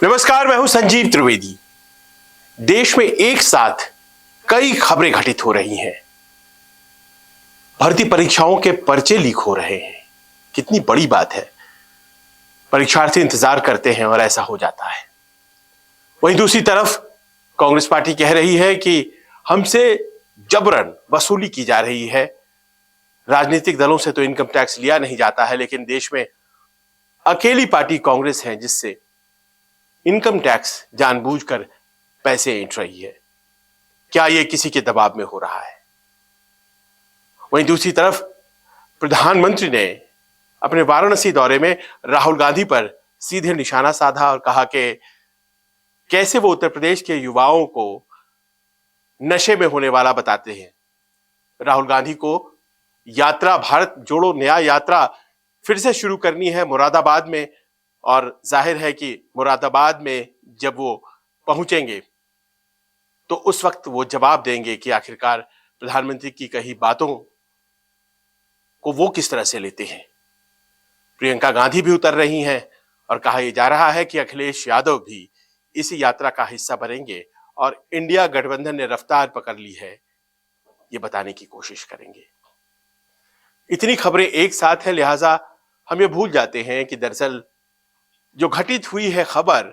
नमस्कार, मैं हूं संजीव त्रिवेदी। देश में एक साथ कई खबरें घटित हो रही हैं। भर्ती परीक्षाओं के पर्चे लीक हो रहे हैं। कितनी बड़ी बात है। परीक्षार्थी इंतजार करते हैं और ऐसा हो जाता है। वहीं दूसरी तरफ कांग्रेस पार्टी कह रही है कि हमसे जबरन वसूली की जा रही है। राजनीतिक दलों से तो इनकम टैक्स लिया नहीं जाता है, लेकिन देश में अकेली पार्टी कांग्रेस है जिससे इनकम टैक्स जानबूझकर पैसे ऐंठ रही है। क्या यह किसी के दबाव में हो रहा है? वहीं दूसरी तरफ प्रधानमंत्री ने अपने वाराणसी दौरे में राहुल गांधी पर सीधे निशाना साधा और कहा कि कैसे वो उत्तर प्रदेश के युवाओं को नशे में होने वाला बताते हैं। राहुल गांधी को यात्रा भारत जोड़ो न्याय यात्रा फिर से शुरू करनी है मुरादाबाद में, और जाहिर है कि मुरादाबाद में जब वो पहुंचेंगे तो उस वक्त वो जवाब देंगे कि आखिरकार प्रधानमंत्री की कही बातों को वो किस तरह से लेते हैं। प्रियंका गांधी भी उतर रही हैं और कहा यह जा रहा है कि अखिलेश यादव भी इस यात्रा का हिस्सा बनेंगे और इंडिया गठबंधन ने रफ्तार पकड़ ली है, ये बताने की कोशिश करेंगे। इतनी खबरें एक साथ है, लिहाजा हम ये भूल जाते हैं कि दरअसल जो घटित हुई है खबर,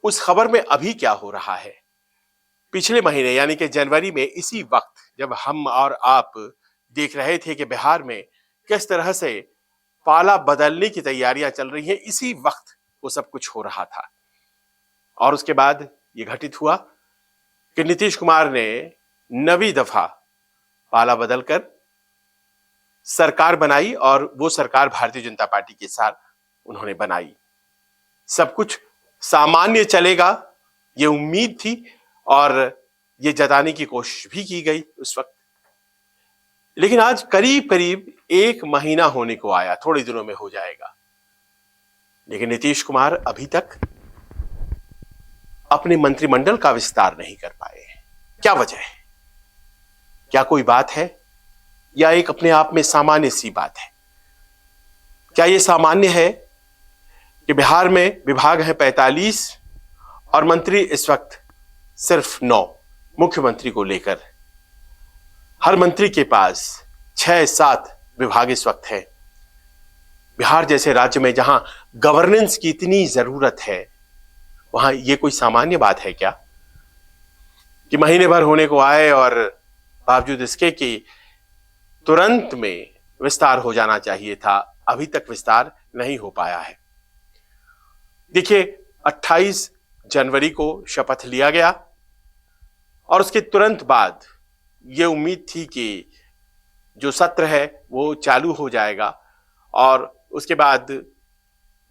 उस खबर में अभी क्या हो रहा है। पिछले महीने यानी कि जनवरी में इसी वक्त जब हम और आप देख रहे थे कि बिहार में किस तरह से पाला बदलने की तैयारियां चल रही हैं, इसी वक्त वो सब कुछ हो रहा था। और उसके बाद ये घटित हुआ कि नीतीश कुमार ने 9वीं दफा पाला बदलकर सरकार बनाई और वो सरकार भारतीय जनता पार्टी के साथ उन्होंने बनाई। सब कुछ सामान्य चलेगा ये उम्मीद थी और ये जताने की कोशिश भी की गई उस वक्त। लेकिन आज करीब करीब 1 महीना होने को आया, थोड़े दिनों में हो जाएगा, लेकिन नीतीश कुमार अभी तक अपने मंत्रिमंडल का विस्तार नहीं कर पाए। क्या वजह है? क्या कोई बात है या एक अपने आप में सामान्य सी बात है? क्या यह सामान्य है कि बिहार में विभाग है 45 और मंत्री इस वक्त सिर्फ 9, मुख्यमंत्री को लेकर हर मंत्री के पास 6-7 विभाग इस वक्त है। बिहार जैसे राज्य में जहां गवर्नेंस की इतनी जरूरत है, वहां यह कोई सामान्य बात है क्या कि महीने भर होने को आए और बावजूद इसके कि तुरंत में विस्तार हो जाना चाहिए था, अभी तक विस्तार नहीं हो पाया है। देखिए, 28 जनवरी को शपथ लिया गया और उसके तुरंत बाद यह उम्मीद थी कि जो सत्र है वो चालू हो जाएगा और उसके बाद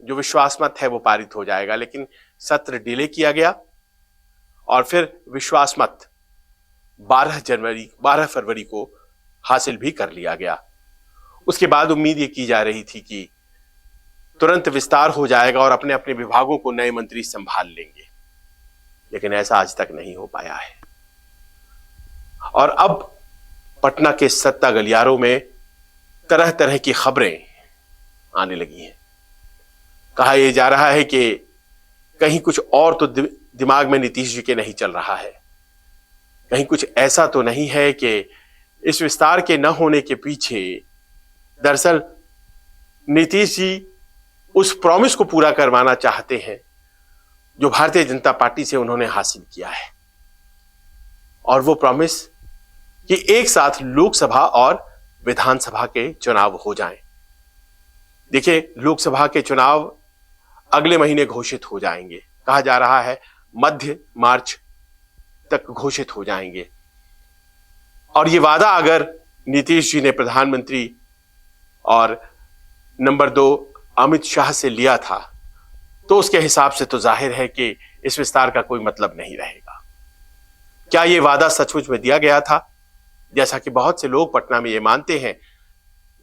जो विश्वास मत है वो पारित हो जाएगा। लेकिन सत्र डिले किया गया और फिर विश्वास मत 12 फरवरी को हासिल भी कर लिया गया। उसके बाद उम्मीद ये की जा रही थी कि तुरंत विस्तार हो जाएगा और अपने अपने विभागों को नए मंत्री संभाल लेंगे, लेकिन ऐसा आज तक नहीं हो पाया है। और अब पटना के सत्ता गलियारों में तरह तरह की खबरें आने लगी हैं। कहा यह जा रहा है कि कहीं कुछ और तो दिमाग में नीतीश जी के नहीं चल रहा है, कहीं कुछ ऐसा तो नहीं है कि इस विस्तार के न होने के पीछे दरअसल नीतीश जी उस प्रॉमिस को पूरा करवाना चाहते हैं जो भारतीय जनता पार्टी से उन्होंने हासिल किया है, और वो प्रॉमिस कि एक साथ लोकसभा और विधानसभा के चुनाव हो जाएं। देखिए, लोकसभा के चुनाव अगले महीने घोषित हो जाएंगे, कहा जा रहा है मध्य मार्च तक घोषित हो जाएंगे। और ये वादा अगर नीतीश जी ने प्रधानमंत्री और नंबर 2 अमित शाह से लिया था तो उसके हिसाब से तो जाहिर है कि इस विस्तार का कोई मतलब नहीं रहेगा। क्या यह वादा सचमुच में दिया गया था? जैसा कि बहुत से लोग पटना में ये मानते हैं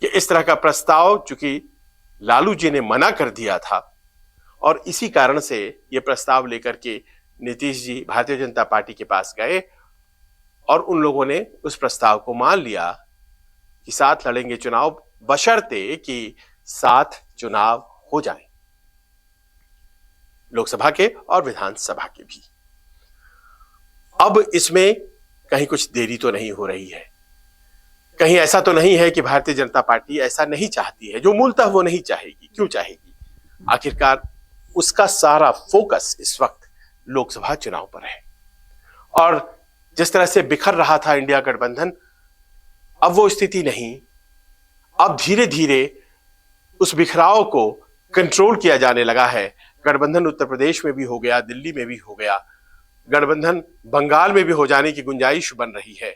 कि इस तरह का प्रस्ताव चूंकि लालू जी ने मना कर दिया था और इसी कारण से यह प्रस्ताव लेकर के नीतीश जी भारतीय जनता पार्टी के पास गए और उन लोगों ने उस प्रस्ताव को मान लिया कि साथ लड़ेंगे चुनाव, बशर्ते कि साथ चुनाव हो जाए। लोकसभा के और विधानसभा के भी। अब इसमें कहीं कुछ देरी तो नहीं हो रही है, कहीं ऐसा तो नहीं है कि भारतीय जनता पार्टी ऐसा नहीं चाहती है, जो मूलतः वो नहीं चाहेगी। क्यों चाहेगी? आखिरकार उसका सारा फोकस इस वक्त लोकसभा चुनाव पर है, और जिस तरह से बिखर रहा था इंडिया गठबंधन, अब वो स्थिति नहीं। अब धीरे धीरे उस बिखराव को कंट्रोल किया जाने लगा है। गठबंधन उत्तर प्रदेश में भी हो गया, दिल्ली में भी हो गया, गठबंधन बंगाल में भी हो जाने की गुंजाइश बन रही है।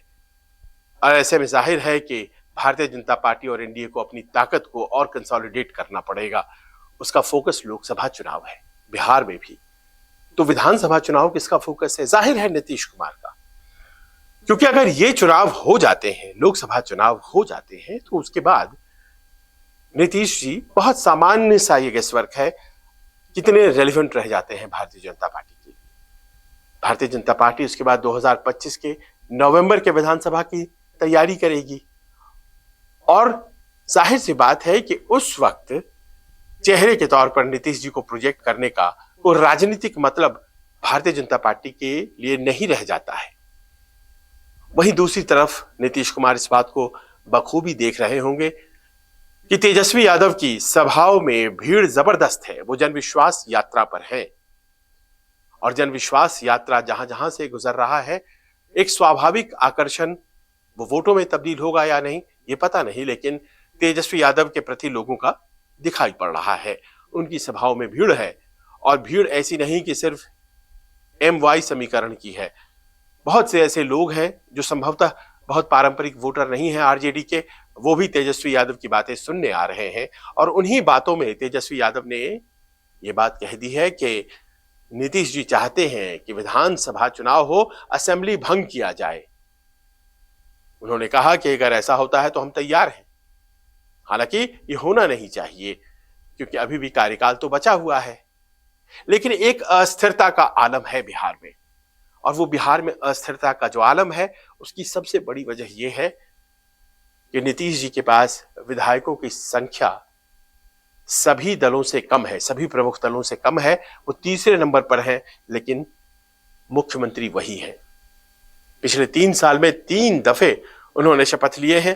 और ऐसे में जाहिर है कि भारतीय जनता पार्टी और एनडीए को अपनी ताकत को और कंसोलिडेट करना पड़ेगा। उसका फोकस लोकसभा चुनाव है, बिहार में भी। तो विधानसभा चुनाव किसका फोकस है? जाहिर है नीतीश कुमार का। क्योंकि अगर ये चुनाव हो जाते हैं, लोकसभा चुनाव हो जाते हैं, तो उसके बाद नीतीश जी, बहुत सामान्य सा ये गेसवर्क है, कितने रेलिवेंट रह जाते हैं भारतीय जनता पार्टी के लिए। भारतीय जनता पार्टी उसके बाद 2025 के नवंबर के विधानसभा की तैयारी करेगी, और जाहिर सी बात है कि उस वक्त चेहरे के तौर पर नीतीश जी को प्रोजेक्ट करने का कोई राजनीतिक मतलब भारतीय जनता पार्टी के लिए नहीं रह जाता है। वहीं दूसरी तरफ नीतीश कुमार इस बात को बखूबी देख रहे होंगे कि तेजस्वी यादव की सभाओं में भीड़ जबरदस्त है, वो जन विश्वास यात्रा पर है, और जन विश्वास यात्रा जहां जहां से गुजर रहा है, एक स्वाभाविक आकर्षण, वो वोटों में तब्दील होगा या नहीं ये पता नहीं, लेकिन तेजस्वी यादव के प्रति लोगों का दिखाई पड़ रहा है। उनकी सभाओं में भीड़ है, और भीड़ ऐसी नहीं कि सिर्फ MY समीकरण की है। बहुत से ऐसे लोग हैं जो संभवतः बहुत पारंपरिक वोटर नहीं है आरजेडी के, वो भी तेजस्वी यादव की बातें सुनने आ रहे हैं, और उन्हीं बातों में तेजस्वी यादव ने ये बात कह दी है कि नीतीश जी चाहते हैं कि विधानसभा चुनाव हो, असेंबली भंग किया जाए। उन्होंने कहा कि अगर ऐसा होता है तो हम तैयार हैं। हालांकि ये होना नहीं चाहिए, क्योंकि अभी भी कार्यकाल तो बचा हुआ है, लेकिन एक अस्थिरता का आलम है बिहार में, और वो बिहार में अस्थिरता का जो आलम है, उसकी सबसे बड़ी वजह यह है कि नीतीश जी के पास विधायकों की संख्या सभी दलों से कम है, सभी प्रमुख दलों से कम है। वो तीसरे नंबर पर है, लेकिन मुख्यमंत्री वही है। पिछले 3 साल में 3 दफे उन्होंने शपथ लिए हैं,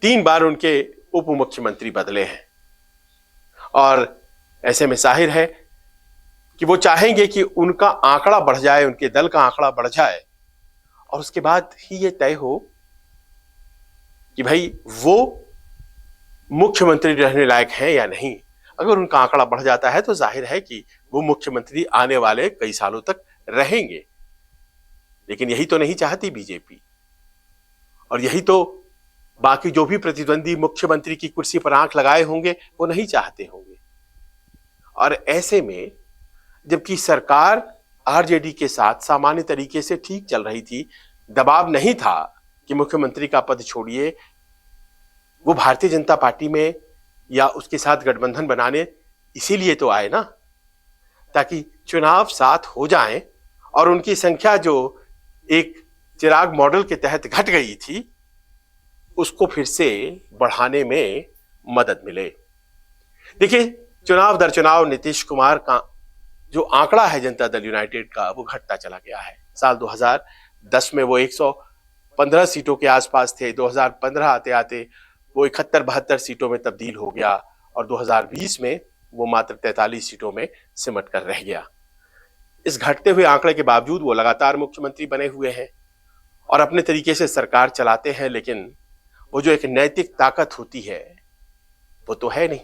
3 बार उनके उप मुख्यमंत्री बदले हैं, और ऐसे में जाहिर है कि वो चाहेंगे कि उनका आंकड़ा बढ़ जाए, उनके दल का आंकड़ा बढ़ जाए, और उसके बाद ही ये तय हो कि भाई वो मुख्यमंत्री रहने लायक है या नहीं। अगर उनका आंकड़ा बढ़ जाता है तो जाहिर है कि वो मुख्यमंत्री आने वाले कई सालों तक रहेंगे, लेकिन यही तो नहीं चाहती बीजेपी, और यही तो बाकी जो भी प्रतिद्वंदी मुख्यमंत्री की कुर्सी पर आंख लगाए होंगे वो नहीं चाहते होंगे। और ऐसे में जबकि सरकार आरजेडी के साथ सामान्य तरीके से ठीक चल रही थी, दबाव नहीं था कि मुख्यमंत्री का पद छोड़िए, वो भारतीय जनता पार्टी में या उसके साथ गठबंधन बनाने इसीलिए तो आए ना, ताकि चुनाव साथ हो जाएं, और उनकी संख्या जो एक चिराग मॉडल के तहत घट गई थी, उसको फिर से बढ़ाने में मदद मिले। देखिए, चुनाव दर चुनाव नीतीश कुमार का जो आंकड़ा है जनता दल यूनाइटेड का, वो घटता चला गया है। साल 2010 में वो 115 सीटों के आसपास थे, 2015 आते आते वो 71-72 सीटों में तब्दील हो गया, और 2020 में वो मात्र 43 सीटों में सिमट कर रह गया। इस घटते हुए आंकड़े के बावजूद वो लगातार मुख्यमंत्री बने हुए हैं और अपने तरीके से सरकार चलाते हैं, लेकिन वो जो एक नैतिक ताकत होती है वो तो है नहीं।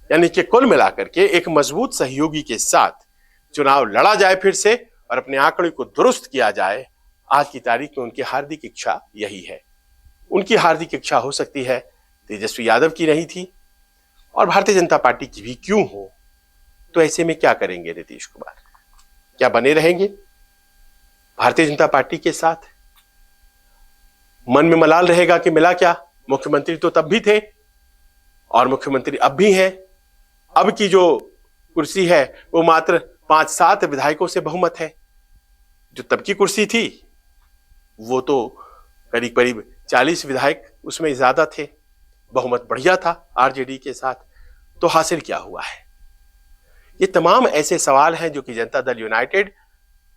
यानी कि कुल मिलाकर के एक मजबूत सहयोगी के साथ चुनाव लड़ा जाए फिर से, और अपने आंकड़े को दुरुस्त किया जाए। आज की तारीख में उनकी हार्दिक इच्छा यही है। उनकी हार्दिक इच्छा हो सकती है तेजस्वी यादव की नहीं थी, और भारतीय जनता पार्टी की भी क्यों हो। तो ऐसे में क्या करेंगे नीतीश कुमार? क्या बने रहेंगे भारतीय जनता पार्टी के साथ? मन में मलाल रहेगा कि मिला क्या, मुख्यमंत्री तो तब भी थे और मुख्यमंत्री अब भी हैं। अब की जो कुर्सी है वो मात्र 5-7 विधायकों से बहुमत है। जो तब की कुर्सी थी वो तो करीब करीब 40 विधायक उसमें ज्यादा थे, बहुमत बढ़िया था आरजेडी के साथ। तो हासिल क्या हुआ है? ये तमाम ऐसे सवाल हैं जो कि जनता दल यूनाइटेड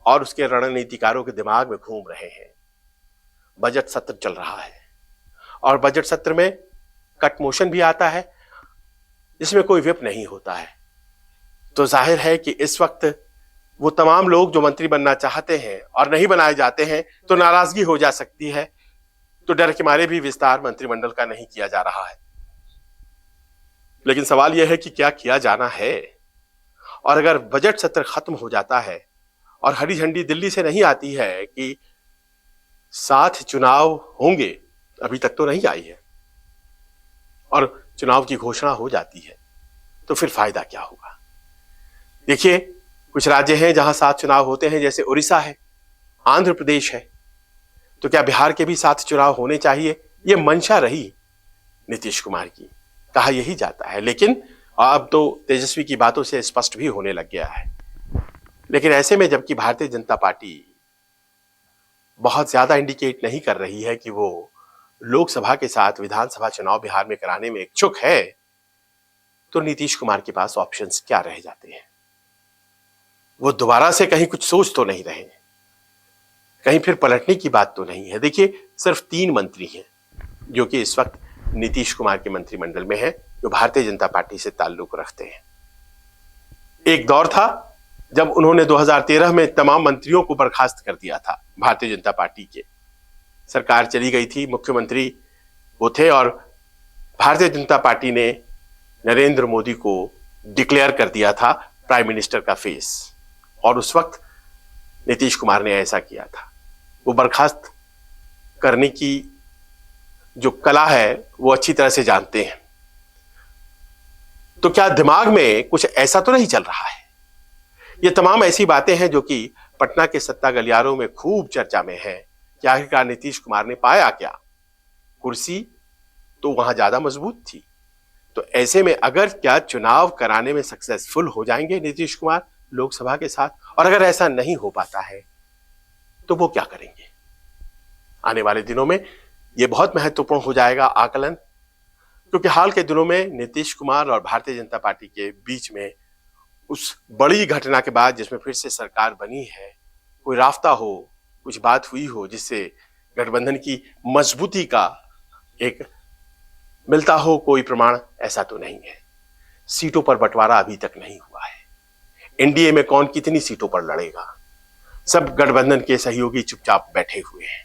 और उसके रणनीतिकारों के दिमाग में घूम रहे हैं। बजट सत्र चल रहा है और बजट सत्र में कट मोशन भी आता है, जिसमें कोई व्हिप नहीं होता है। तो जाहिर है कि इस वक्त वो तमाम लोग जो मंत्री बनना चाहते हैं और नहीं बनाए जाते हैं तो नाराजगी हो जा सकती है। तो डर के मारे भी विस्तार मंत्रिमंडल का नहीं किया जा रहा है। लेकिन सवाल यह है कि क्या किया जाना है। और अगर बजट सत्र खत्म हो जाता है और हरी झंडी दिल्ली से नहीं आती है कि 7 चुनाव होंगे, अभी तक तो नहीं आई है, और चुनाव की घोषणा हो जाती है, तो फिर फायदा क्या होगा। देखिए, कुछ राज्य हैं जहां 7 चुनाव होते हैं, जैसे उड़ीसा है, आंध्र प्रदेश है। तो क्या बिहार के भी 7 चुनाव होने चाहिए? यह मंशा रही नीतीश कुमार की, कहा यही जाता है। लेकिन अब तो तेजस्वी की बातों से स्पष्ट भी होने लग गया है। लेकिन ऐसे में जबकि भारतीय जनता पार्टी बहुत ज्यादा इंडिकेट नहीं कर रही है कि वो लोकसभा के साथ विधानसभा चुनाव बिहार में कराने में इच्छुक है, तो नीतीश कुमार के पास ऑप्शंस क्या रह जाते हैं। वो दोबारा से कहीं कुछ सोच तो नहीं रहे, कहीं फिर पलटने की बात तो नहीं है। देखिए, सिर्फ 3 मंत्री हैं जो कि इस वक्त नीतीश कुमार के मंत्रिमंडल में है, जो भारतीय जनता पार्टी से ताल्लुक रखते हैं। एक दौर था जब उन्होंने 2013 में तमाम मंत्रियों को बर्खास्त कर दिया था। भारतीय जनता पार्टी के सरकार चली गई थी, मुख्यमंत्री वो थे, और भारतीय जनता पार्टी ने नरेंद्र मोदी को डिक्लेयर कर दिया था प्राइम मिनिस्टर का फेस। और उस वक्त नीतीश कुमार ने ऐसा किया था। वो बर्खास्त करने की जो कला है वो अच्छी तरह से जानते हैं। तो क्या दिमाग में कुछ ऐसा तो नहीं चल रहा है? ये तमाम ऐसी बातें हैं जो कि पटना के सत्ता गलियारों में खूब चर्चा में है कि आखिरकार नीतीश कुमार ने पाया क्या। कुर्सी तो वहां ज्यादा मजबूत थी। तो ऐसे में अगर क्या चुनाव कराने में सक्सेसफुल हो जाएंगे नीतीश कुमार लोकसभा के साथ, और अगर ऐसा नहीं हो पाता है तो वो क्या करेंगे। आने वाले दिनों में यह बहुत महत्वपूर्ण हो जाएगा आकलन, क्योंकि हाल के दिनों में नीतीश कुमार और भारतीय जनता पार्टी के बीच में उस बड़ी घटना के बाद जिसमें फिर से सरकार बनी है, कोई राफ्ता हो, कुछ बात हुई हो जिससे गठबंधन की मजबूती का एक मिलता हो कोई प्रमाण, ऐसा तो नहीं है। सीटों पर बंटवारा अभी तक नहीं हुआ है। एनडीए में कौन कितनी सीटों पर लड़ेगा, सब गठबंधन के सहयोगी चुपचाप बैठे हुए हैं।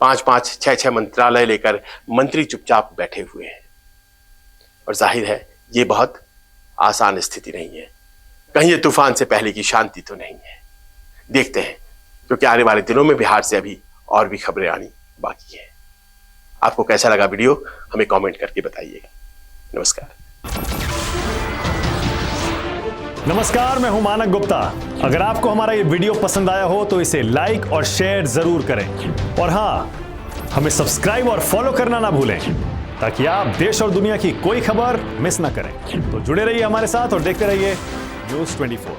5-5, 6-6 मंत्रालय लेकर मंत्री चुपचाप बैठे हुए हैं। और जाहिर है ये बहुत आसान स्थिति नहीं है। कहीं ये तूफान से पहले की शांति तो नहीं है। देखते हैं, क्योंकि आने वाले दिनों में बिहार से अभी और भी खबरें आनी बाकी है। आपको कैसा लगा वीडियो, हमें कमेंट करके बताइएगा। नमस्कार, मैं हूं मानक गुप्ता। अगर आपको हमारा ये वीडियो पसंद आया हो तो इसे लाइक और शेयर जरूर करें, और हाँ, हमें सब्सक्राइब और फॉलो करना ना भूलें, ताकि आप देश और दुनिया की कोई खबर मिस ना करें। तो जुड़े रहिए हमारे साथ और देखते रहिए न्यूज़ 24।